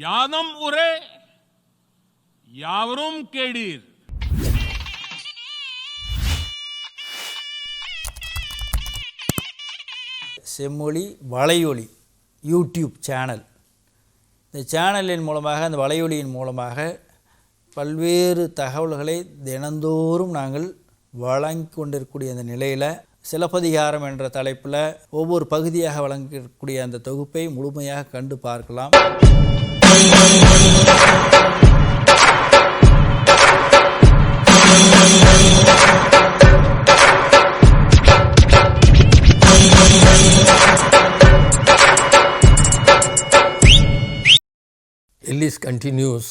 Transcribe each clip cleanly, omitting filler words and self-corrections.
யாதும் ஊரே யாவரும் கேடீர். செம்மொழி வலையொலி யூடியூப் சேனல். இந்த சேனலின் மூலமாக, அந்த வலையொலியின் மூலமாக பல்வேறு தகவல்களை தினந்தோறும் நாங்கள் வழங்கி கொண்டிருக்கக்கூடிய அந்த நிலையில் சிலப்பதிகாரம் என்ற தலைப்பில் ஒவ்வொரு பகுதியாக வழங்கக்கூடிய அந்த தொகுப்பை முழுமையாக கண்டு பார்க்கலாம். Ellis continues,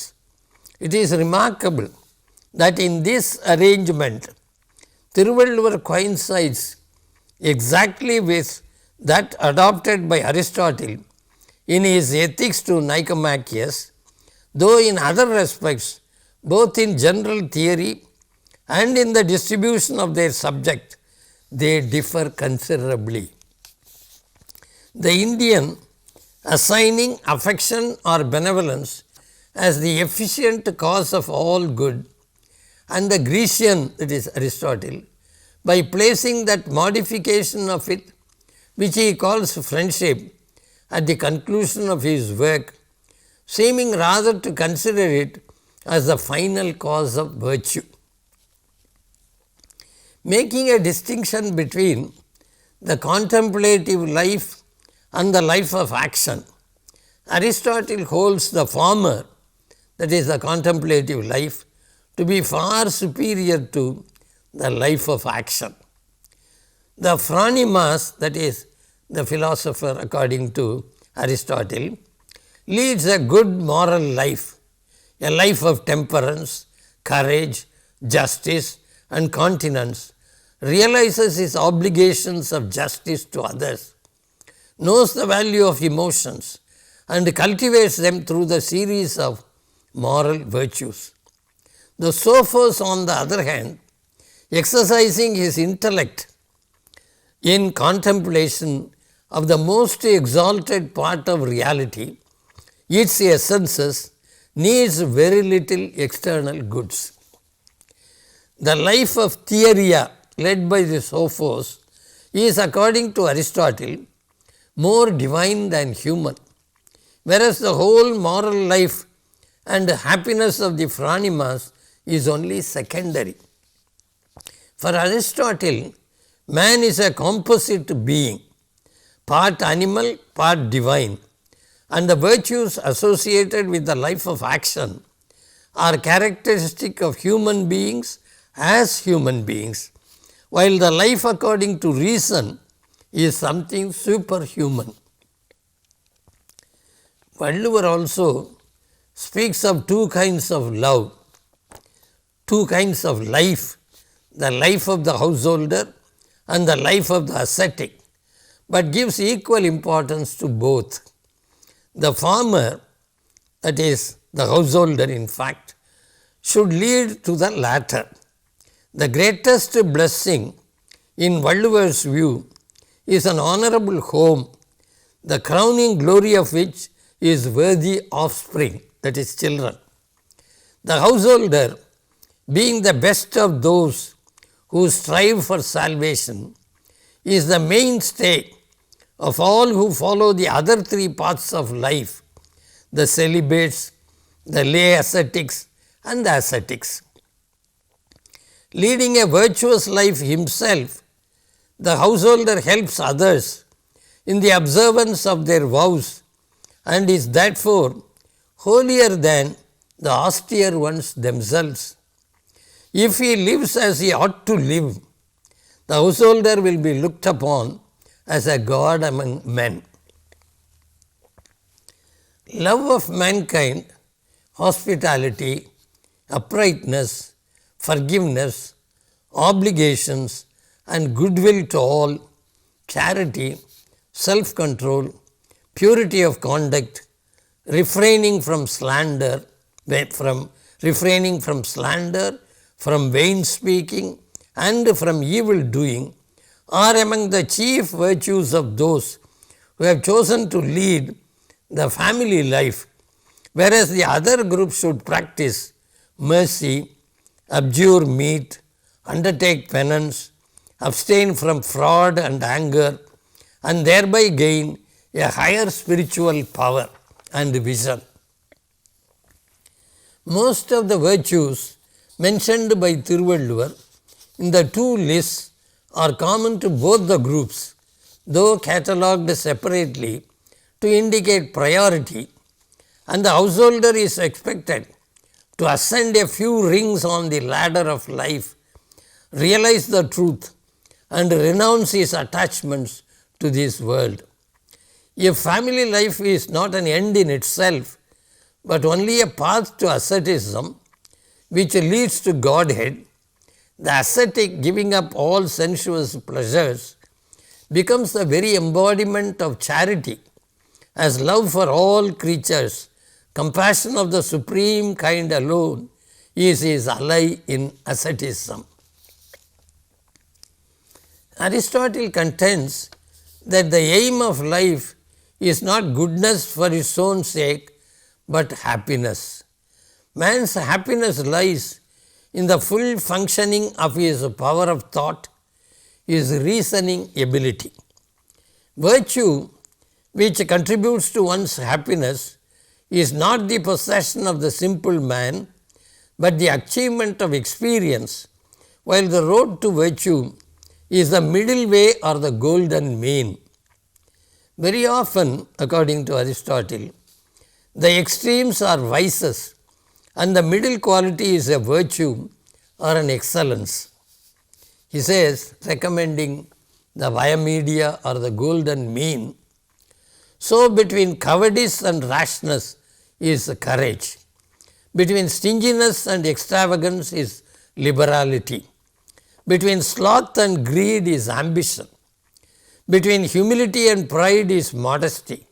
it is remarkable that in this arrangement, Thiruvalluvar coincides exactly with that adopted by Aristotle in his Ethics to Nicomachus, though in other respects, both in general theory and in the distribution of their subject, they differ considerably. The Indian, assigning affection or benevolence as the efficient cause of all good, and the Grecian, that is Aristotle, by placing that modification of it which he calls friendship at the conclusion of his work, seeming rather to consider it as the final cause of virtue. Making a distinction between the contemplative life and the life of action, Aristotle holds the former, that is the contemplative life, to be far superior to the life of action. The Phronimas, that is the philosopher according to Aristotle, leads a good moral life, a life of temperance, courage, justice and continence, realizes his obligations of justice to others, knows the value of emotions and cultivates them through the series of moral virtues. The Sophos, on the other hand, exercising his intellect in contemplation of the most exalted part of reality, its essences, needs very little external goods. The life of Theoria, led by the Sophos, is, according to Aristotle, more divine than human, whereas the whole moral life and happiness of the Phronimas is only secondary. For Aristotle, man is a composite being, part animal, part divine, and the virtues associated with the life of action are characteristic of human beings as human beings, while the life according to reason is something superhuman. Valluvar also speaks of two kinds of love, two kinds of life, the life of the householder and the life of the ascetic, but gives equal importance to both. The former, that is the householder in fact, should lead to the latter. The greatest blessing in Valluvar's view is an honorable home, the crowning glory of which is worthy offspring, that is children. The householder, being the best of those who strive for salvation, is the mainstay of all who follow the other three paths of life, the celibates, the lay ascetics and the ascetics. Leading a virtuous life himself, the householder helps others in the observance of their vows and is therefore holier than the austere ones themselves. If he lives as he ought to live, the householder will be looked upon as a god among men. Love of mankind, hospitality, uprightness, forgiveness, obligations and goodwill to all, charity, self-control, purity of conduct, refraining from slander, from vain speaking and from evil doing are among the chief virtues of those who have chosen to lead the family life whereas the other group should practice mercy, abjure meat, undertake penance, abstain from fraud and anger, and thereby gain a higher spiritual power and vision. Most of the virtues mentioned by Thiruvalluvar in the two lists are common to both the groups, though catalogued separately to indicate priority, and the householder is expected to ascend a few rings on the ladder of life, realize the truth, and renounce his attachments to this world. If family life is not an end in itself, but only a path to asceticism, which leads to Godhead, the ascetic, giving up all sensuous pleasures, becomes the very embodiment of charity, as love for all creatures, compassion of the supreme kind alone, is his ally in asceticism. Aristotle contends that the aim of life is not goodness for its own sake, but happiness. Man's happiness lies in the full functioning of his power of thought, his reasoning ability. Virtue, which contributes to one's happiness, is not the possession of the simple man, but the achievement of experience, while the road to virtue is the middle way or the golden mean. Very often, according to Aristotle, the extremes are vices and the middle quality is a virtue or an excellence. He says, recommending the via media or the golden mean, so between cowardice and rashness is courage, between stinginess and extravagance is liberality, between sloth and greed is ambition, between humility and pride is modesty,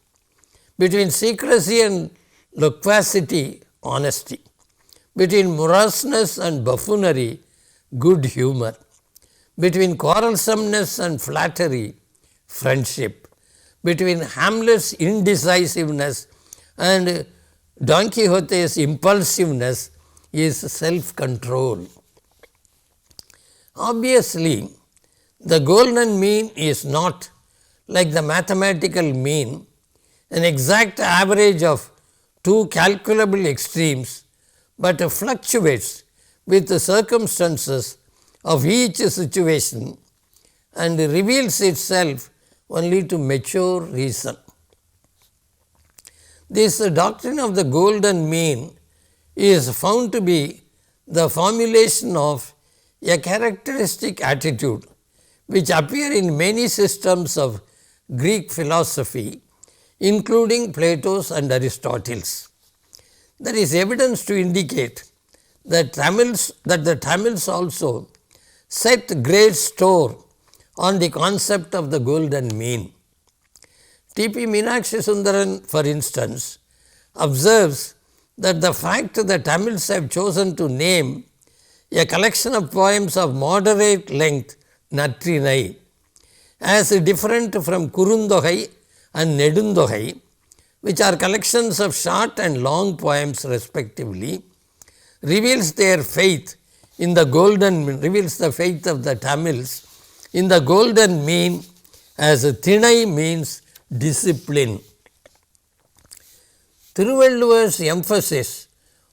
between secrecy and loquacity, honesty, between moroseness and buffoonery, good humor, between quarrelsomeness and flattery, friendship, between Hamlet's indecisiveness and Don Quixote's impulsiveness is self-control. Obviously, the golden mean is not, like the mathematical mean, an exact average of two calculable extremes, but fluctuates with the circumstances of each situation and reveals itself only to mature reason. This doctrine of the golden mean is found to be the formulation of a characteristic attitude which appear in many systems of Greek philosophy, including Plato's and Aristotle's. There is evidence to indicate that the Tamils also set great store on the concept of the golden mean. T.P. Meenakshi Sundaran, for instance, observes that the fact the Tamils have chosen to name a collection of poems of moderate length, Natrinai, as different from Kurundogai and Nedundogai, which are collections of short and long poems respectively, reveals their faith in the reveals the faith of the Tamils in the golden mean, as Thinai means discipline. Thiruvalluvar's emphasis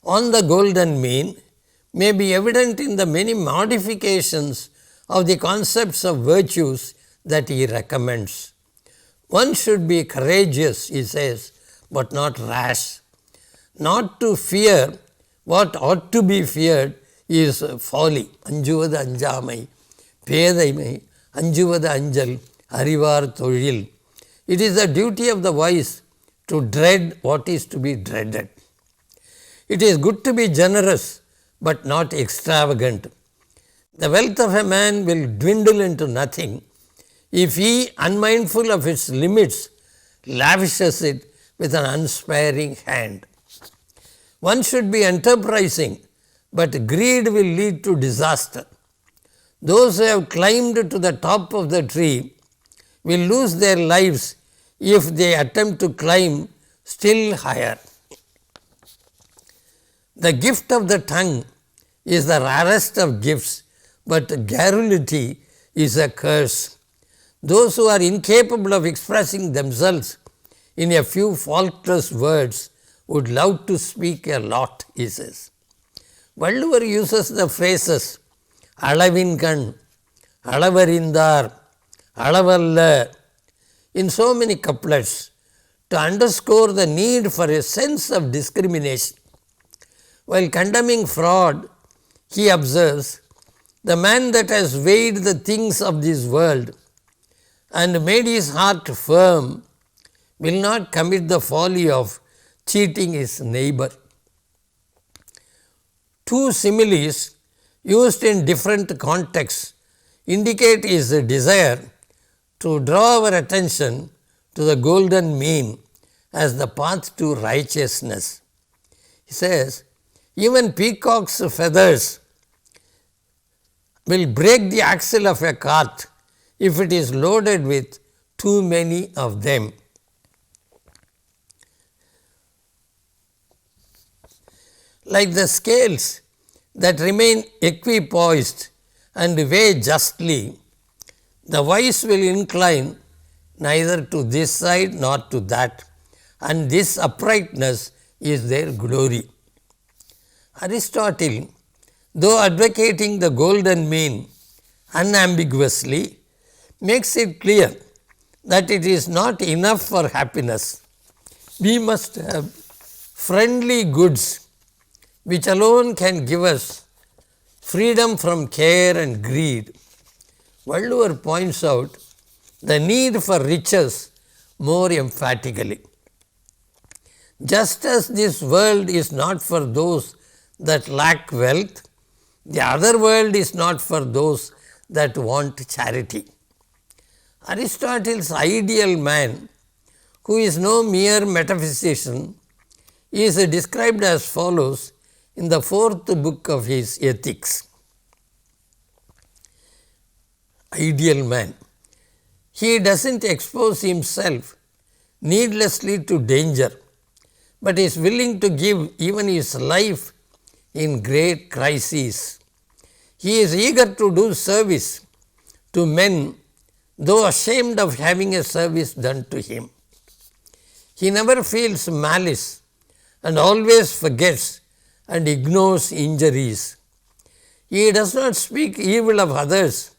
on the golden mean may be evident in the many modifications of the concepts of virtues that he recommends. One should be courageous, he says, but not rash. Not to fear what ought to be feared is folly. Anjuvada anjamai, pedaimai, anjuvada anjal, arivar tozhil. It is the duty of the wise to dread what is to be dreaded. It is good to be generous, but not extravagant. The wealth of a man will dwindle into nothing if he, unmindful of its limits, lavishes it with an unsparing hand. One should be enterprising, but greed will lead to disaster. Those who have climbed to the top of the tree will lose their lives if they attempt to climb still higher. The gift of the tongue is the rarest of gifts, but garrulity is a curse. Those who are incapable of expressing themselves in a few faultless words would love to speak a lot, he says. Valluvar uses the phrases alavinkan, alavarindar, alavalla in so many couplets to underscore the need for a sense of discrimination. While condemning fraud, he observes, the man that has weighed the things of this world and made his heart firm will not commit the folly of cheating his neighbor. Two similes used in different contexts indicate his desire to draw our attention to the golden mean as the path to righteousness. He says, even peacock's feathers will break the axle of a cart if it is loaded with too many of them. Like the scales that remain equipoised and weigh justly, the wise will incline neither to this side nor to that, and this uprightness is their glory. Aristotle, though advocating the golden mean unambiguously, makes it clear that it is not enough for happiness. We must have friendly goods which alone can give us freedom from care and greed. Valluvar points out the need for riches more emphatically. Just as this world is not for those that lack wealth, the other world is not for those that want charity. Aristotle's ideal man, who is no mere metaphysician, is described as follows in the fourth book of his Ethics. Ideal man. He does not expose himself needlessly to danger, but is willing to give even his life in great crises. He is eager to do service to men, though ashamed of having a service done to him. He never feels malice and always forgets and ignores injuries. He does not speak evil of others,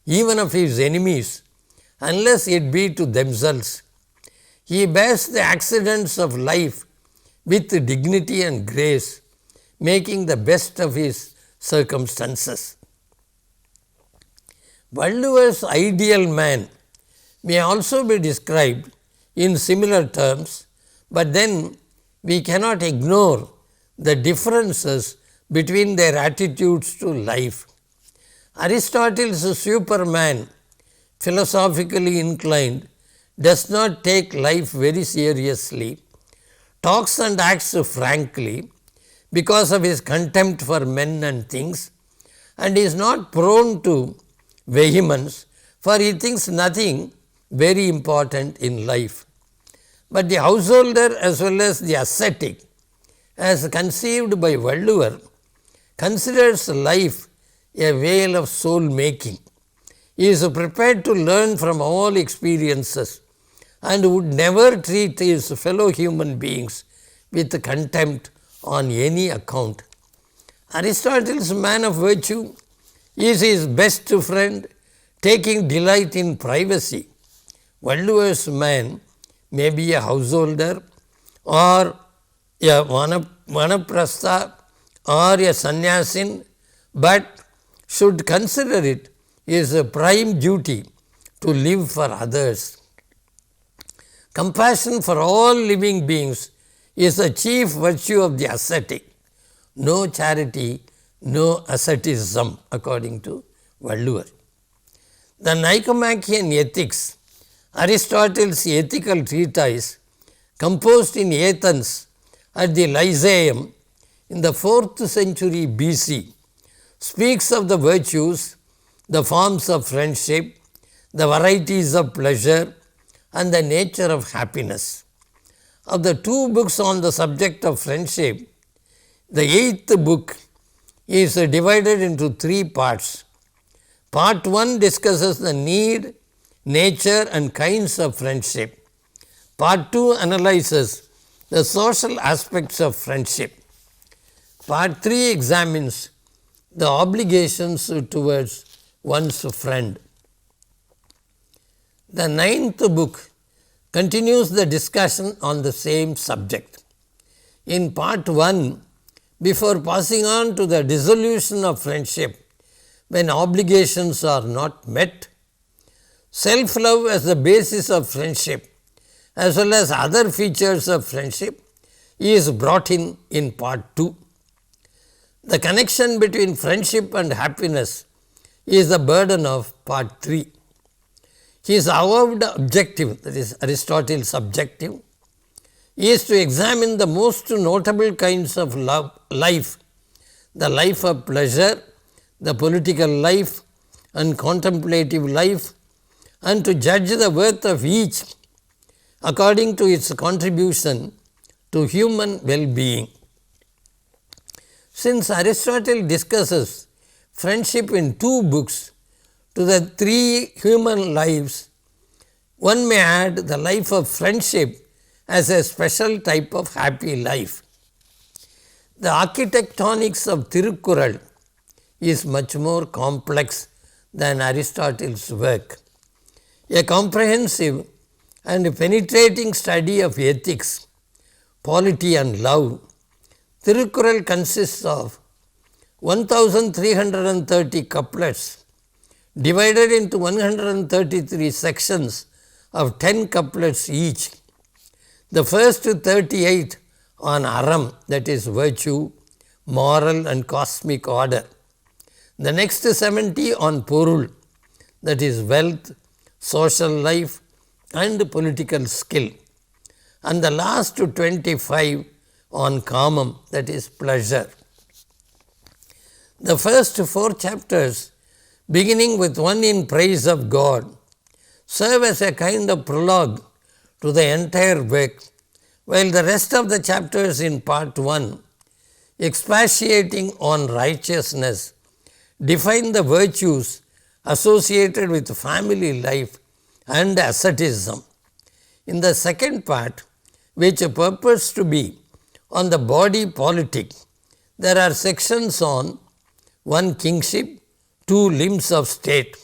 even of his enemies, unless it be to themselves. He bears the accidents of life with dignity and grace, making the best of his circumstances. Valluvar's ideal man may also be described in similar terms, but then we cannot ignore the differences between their attitudes to life. Aristotle's superman, philosophically inclined, does not take life very seriously, talks and acts frankly because of his contempt for men and things, and is not prone to vehemence, for he thinks nothing very important in life. But the householder as well as the ascetic, as conceived by Valluvar, considers life a vale of soul making. He is prepared to learn from all experiences and would never treat his fellow human beings with contempt on any account. Aristotle's man of virtue is his best friend, taking delight in privacy. Valluvar's man may be a householder or a vanaprastha or a sannyasin, but should consider it his prime duty to live for others. Compassion for all living beings is the chief virtue of the ascetic. No charity, no asceticism, according to Valluvar. The Nicomachean Ethics, Aristotle's ethical treatise, composed in Athens at the Lyceum in the 4th century BC, speaks of the virtues, the forms of friendship, the varieties of pleasure, and the nature of happiness. Of the two books on the subject of friendship, The 8th book is divided into 3 parts. Part 1 discusses the need, nature and kinds of friendship. Part 2 analyzes the social aspects of friendship. Part 3 examines the obligations towards one's friend. The 9th book continues the discussion on the same subject. In Part 1, before passing on to the dissolution of friendship when obligations are not met, self-love as the basis of friendship as well as other features of friendship is brought in Part 2. The connection between friendship and happiness is the burden of Part 3. His avowed objective, that is Aristotle's objective, is to examine the most notable kinds of life, the life of pleasure, the political life and contemplative life, and to judge the worth of each according to its contribution to human well-being. Since Aristotle discusses friendship in 2 books to the 3 human lives, one may add the life of friendship as a special type of happy life. The architectonics of Thirukural is much more complex than Aristotle's work. A comprehensive and penetrating study of ethics, polity and love, Thirukural consists of 1330 couplets divided into 133 sections of 10 couplets each. The first 38 on aram, that is virtue, moral and cosmic order. The next 70 on porul, that is wealth, social life and political skill. And the last 25 on kamam, that is pleasure. The first 4 chapters, beginning with one in praise of God, serve as a kind of prologue to the entire work, while the rest of the chapters in Part 1, expatiating on righteousness, define the virtues associated with family life and asceticism. In the second part, which purports to be on the body politic, there are sections on 1 kingship, 2 limbs of state,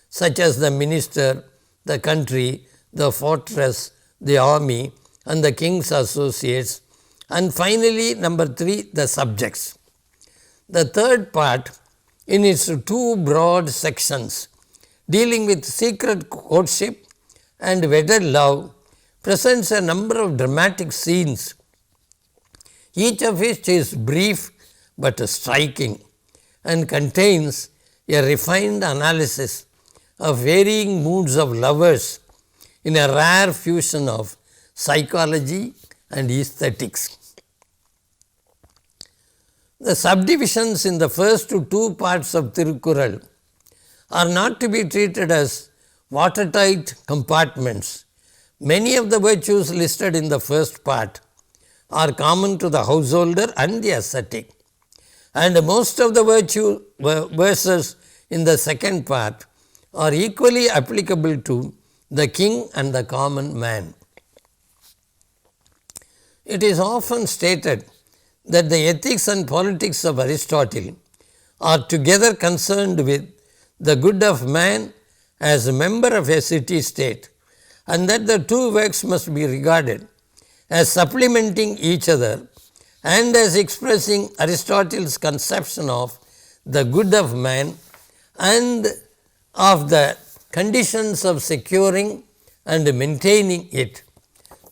such as the minister, the country, the fortress, the army and the king's associates, and finally number 3, the subjects. The third part, in its 2 broad sections dealing with secret courtship and wedded love, presents a number of dramatic scenes, each of which is brief but striking and contains a refined analysis of varying moods of lovers in a rare fusion of psychology and aesthetics. The subdivisions in the first 2 parts of Thirukural are not to be treated as watertight compartments. Many of the virtues listed in the first part are common to the householder and the ascetic, and most of the verses in the second part are equally applicable to the king and the common man. It is often stated that the ethics and politics of Aristotle are together concerned with the good of man as a member of a city-state, and that the 2 works must be regarded as supplementing each other and as expressing Aristotle's conception of the good of man and of the conditions of securing and maintaining it.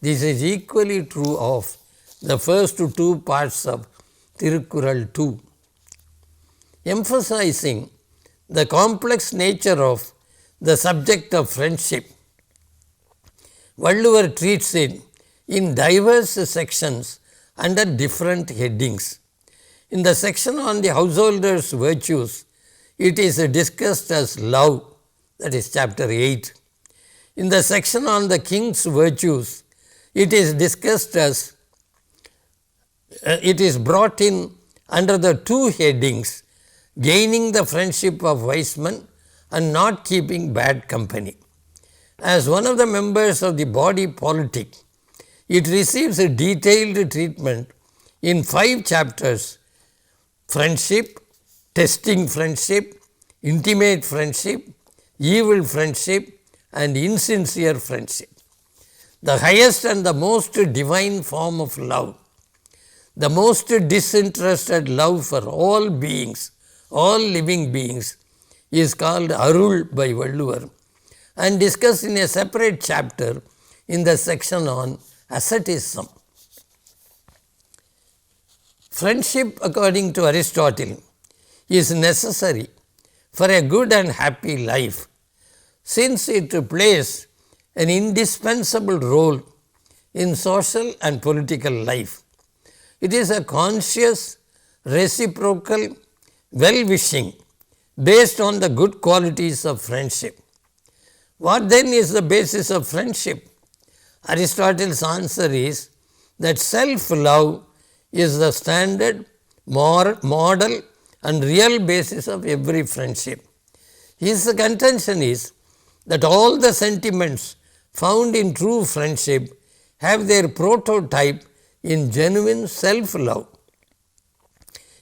This is equally true of the first 2 parts of Thirukural 2. Emphasizing the complex nature of the subject of friendship, Valluvar treats it in diverse sections under different headings. In the section on the householder's virtues, it is discussed as love, that is chapter 8. In the section on the king's virtues, it is discussed as it is brought in under the two headings, gaining the friendship of wise men and not keeping bad company. As one of the members of the body politic, it receives a detailed treatment in 5 chapters: friendship, testing friendship, intimate friendship, evil friendship, and insincere friendship. The highest and the most divine form of love, the most disinterested love for all beings, all living beings, is called Arul by Valluvar and discussed in a separate chapter in the section on asceticism. Friendship, according to Aristotle, is necessary for a good and happy life, since it plays an indispensable role in social and political life. It is a conscious, reciprocal, well-wishing based on the good qualities of friendship. What then is the basis of friendship? Aristotle's answer is that self-love is the standard, model and real basis of every friendship. His contention is that all the sentiments found in true friendship have their prototype in genuine self-love.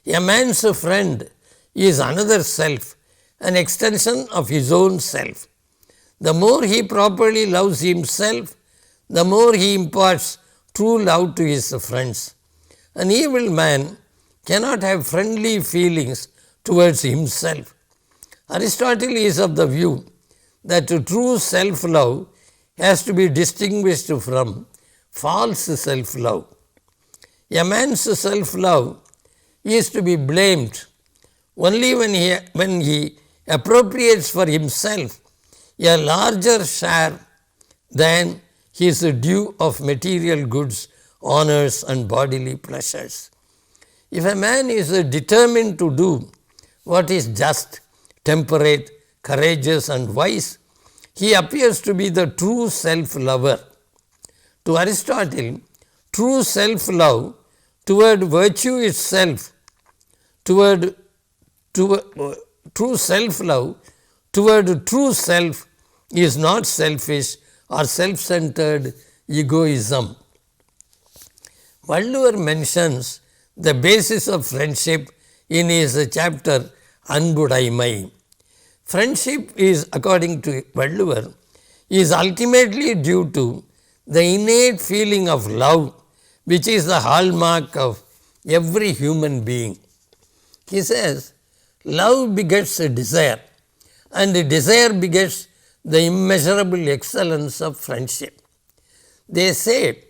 A man's friend is another self, an extension of his own self. The more he properly loves himself, the more he imparts true love to his friends. An evil man cannot have friendly feelings towards himself. Aristotle is of the view that true self-love has to be distinguished from false self-love. A man's self-love is to be blamed only when he appropriates for himself a larger share than his due of material goods, honors and bodily pleasures. If a man is determined to do what is just, temperate, courageous and wise, he appears to be the true self-lover. To Aristotle, true self-love toward virtue itself, true self-love toward true self is not selfish or self-centered egoism. Valluvar mentions the basis of friendship in his chapter Anbudaimai. Friendship is, according to Valluvar, is ultimately due to the innate feeling of love, which is the hallmark of every human being. He says, love begets a desire, and a desire begets the immeasurable excellence of friendship. They say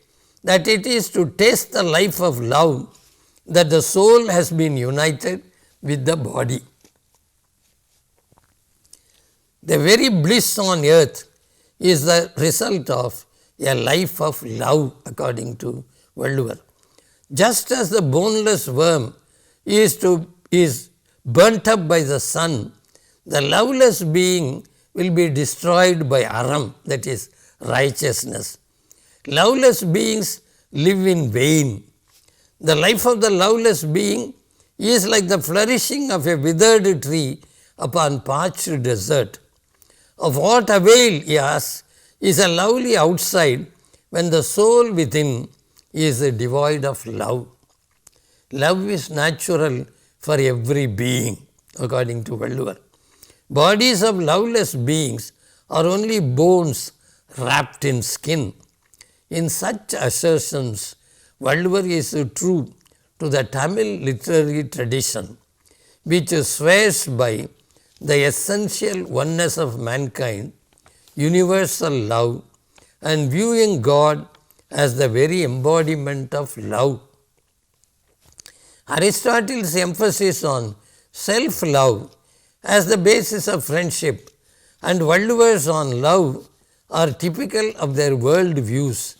that it is to taste the life of love that the soul has been united with the body. The very bliss on earth is the result of a life of love, according to Valluvar. Just as the boneless worm is burnt up by the sun, the loveless being will be destroyed by aram, that is righteousness. Loveless beings live in vain. The life of the loveless being is like the flourishing of a withered tree upon parched desert. Of what avail, he asks, is a lovely outside when the soul within is devoid of love? Love is natural for every being, according to Valluvar. Bodies of loveless beings are only bones wrapped in skin. In such assertions, Valluvar is true to the Tamil literary tradition, which swears by the essential oneness of mankind, universal love, and viewing God as the very embodiment of love. Aristotle's emphasis on self-love as the basis of friendship and Valluvar's on love are typical of their world views.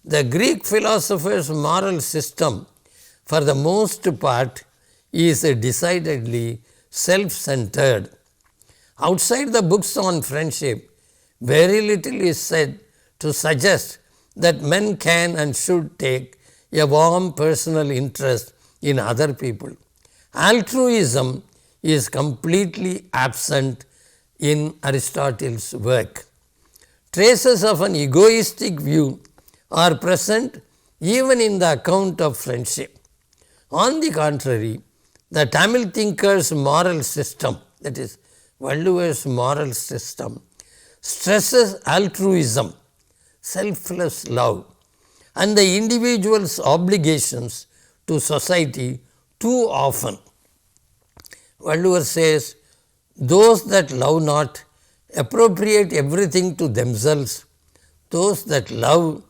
The Greek philosophers' moral system, for the most part, is decidedly self-centered. Outside the books on friendship, very little is said to suggest that men can and should take a warm personal interest in other people. Altruism is completely absent in Aristotle's work. Traces of an egoistic view are present even in the account of friendship. On the contrary, the Tamil thinker's moral system, that is, Valluvar's moral system, stresses altruism, selfless love, and the individual's obligations to society too often. Valluvar says, those that love not appropriate everything to themselves, those that love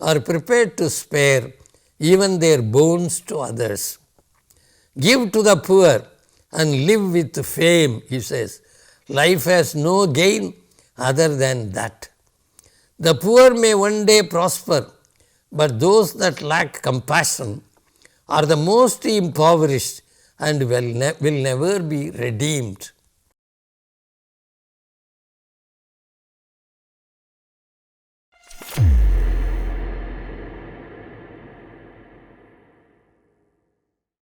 are prepared to spare even their bones to others. Give to the poor and live with fame, he says. Life has no gain other than that. The poor may one day prosper, but those that lack compassion are the most impoverished and will never be redeemed.